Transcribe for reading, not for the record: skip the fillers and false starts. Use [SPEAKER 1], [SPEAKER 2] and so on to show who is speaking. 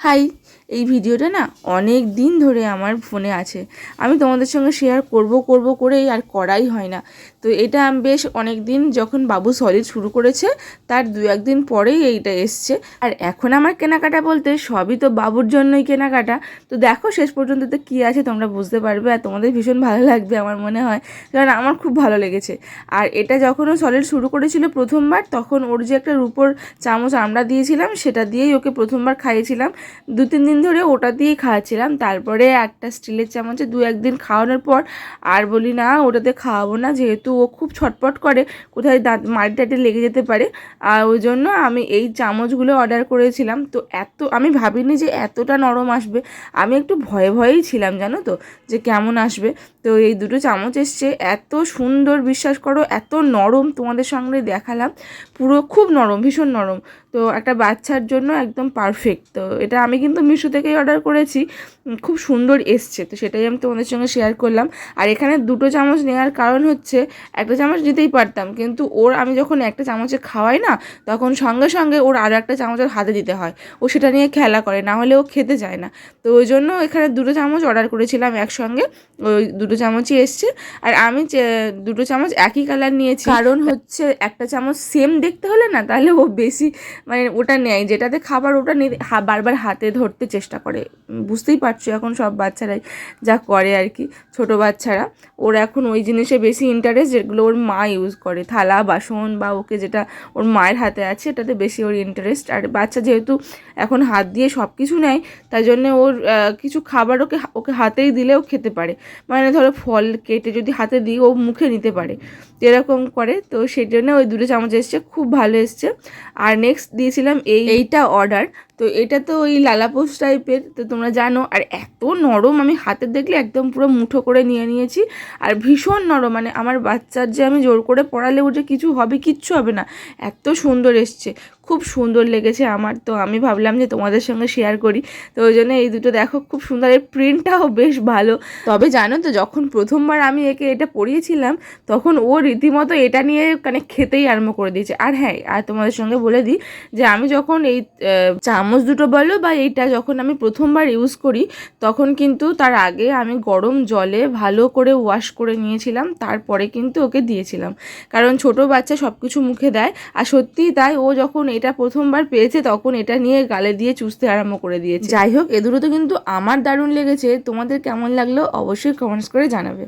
[SPEAKER 1] High, এই ভিডিওটা না অনেক দিন ধরে আমার ফোনে আছে। আমি তোমাদের সঙ্গে শেয়ার করব করেই আর করাই হয় না। তো এটা আমি বেশ অনেক দিন, যখন বাবু সলিড শুরু করেছে তার 2-1 দিন পরেই এইটা এসছে। আর এখন আমার কেনাকাটা বলতে সবই তো বাবুর জন্যই কেনাকাটা। তো দেখো শেষ পর্যন্ত তো কী আছে তোমরা বুঝতে পারবে, আর তোমাদের ভীষণ ভালো লাগবে আমার মনে হয়, কারণ আমার খুব ভালো লেগেছে। আর এটা যখন ও সলিড শুরু করেছিল প্রথমবার, তখন ওর যে একটা রুপোর চামচ আমরা দিয়েছিলাম, সেটা দিয়েই ওকে প্রথমবার খাইয়েছিলাম। 2-3 দিন ধরে ওটা দিয়েই খাওয়াচ্ছিলাম। তারপরে একটা স্টিলের চামচে 2-1 দিন খাওয়ানোর পর আর বলি না, ওটাতে খাওয়াবো না, যেহেতু ও খুব ছটপট করে, কোথায় দাঁত মাড়ি টাটে লেগে যেতে পারে। আর ওই জন্য আমি এই চামচগুলো অর্ডার করেছিলাম। তো আমি ভাবিনি যে এতটা নরম আসবে। আমি একটু ভয়েই ছিলাম, জানো তো, যে কেমন আসবে। তো এই দুটো চামচ এসছে, এত সুন্দর, বিশ্বাস করো, এত নরম, তোমাদের সঙ্গে দেখালাম, পুরো খুব নরম, ভীষণ নরম। তো একটা বাচ্চার জন্য একদম পারফেক্ট। তো এটা আমি কিন্তু মিশো থেকেই অর্ডার করেছি, খুব সুন্দর এসছে। তো সেটাই আমি তোমাদের সঙ্গে শেয়ার করলাম। আর এখানে 2টো চামচ নেওয়ার কারণ হচ্ছে, একটা চামচ নিতেই পারতাম, কিন্তু আমি যখন একটা চামচে খাওয়াই না, তখন সঙ্গে সঙ্গে ওর আরও একটা চামচের হাতে দিতে হয়, ও সেটা নিয়ে খেলা করে, না হলে ও খেতে চায় না। তো ওই জন্য এখানে 2টো চামচ অর্ডার করেছিলাম একসঙ্গে, ওই 2টো চামচই এসছে। আর আমি 2টো চামচ একই কালার নিয়েছি, কারণ হচ্ছে একটা চামচ সেম দেখতে হলে না, তাহলে ও বেশি মানে ওটা নেয়, যেটাতে খাবার ওটা বারবার হাতে ধরতে চেষ্টা করে। বুঝতেই পারছো এখন সব বাচ্চারাই যা করে আর কি, ছোটো বাচ্চারা, ওর এখন ওই জিনিসে বেশি ইন্টারেস্ট যেগুলো ওর মা ইউজ করে, থালা বাসন বা ওকে যেটা ওর মায়ের হাতে আছে এটাতে বেশি ওর ইন্টারেস্ট। আর বাচ্চা যেহেতু এখন হাত দিয়ে সব কিছু নেয়, তাই জন্যে ওর কিছু খাবার ওকে হাতেই দিলেও খেতে পারে। মানে ধরো ফল কেটে যদি হাতে দিই, ও মুখে নিতে পারে, এরকম করে। তো সেই জন্য ওই 2টো চামচ এসছে, খুব ভালো এসছে। আর নেক্সট দিয়েছিলাম এইটা অর্ডার। তো এটা তো ওই লালাপোস টাইপের, তো তোমরা জানো। আর এত নরম, আমি হাতে দেখলে একদম পুরো মুঠো করে নিয়েছি। আর ভীষণ নরম, মানে আমার বাচ্চার যে আমি জোর করে পড়ালে ও যে কিছু হবে, কিচ্ছু হবে না, এত সুন্দর এসছে, খুব সুন্দর লেগেছে আমার। তো আমি ভাবলাম যে তোমাদের সঙ্গে শেয়ার করি। তো ওই জন্য এই দুটো দেখো, খুব সুন্দর, এর প্রিন্টটাও বেশ ভালো। তবে জানো তো, যখন প্রথমবার আমি একে এটা পরিয়েছিলাম, তখন ও রীতিমতো এটা নিয়ে মানে খেতেই আরম্ভ করে দিয়েছে। আর হ্যাঁ, আর তোমাদের সঙ্গে বলে দিই যে আমি যখন এই চামচ দুটো বলো বা এইটা যখন আমি প্রথমবার ইউজ করি, তখন কিন্তু তার আগে আমি গরম জলে ভালো করে ওয়াশ করে নিয়েছিলাম, তারপরে কিন্তু ওকে দিয়েছিলাম। কারণ ছোট বাচ্চা সব কিছু মুখে দেয়। আর সত্যিই তাই, ও যখন এটা প্রথমবার পেয়েছে, তখন এটা নিয়ে গালে দিয়ে চুষতে আরম্ভ করে দিয়েছে। যাই হোক, এ দুটো তো কিন্তু আমার দারুণ লেগেছে। তোমাদের কেমন লাগলো অবশ্যই কমেন্টস করে জানাবে।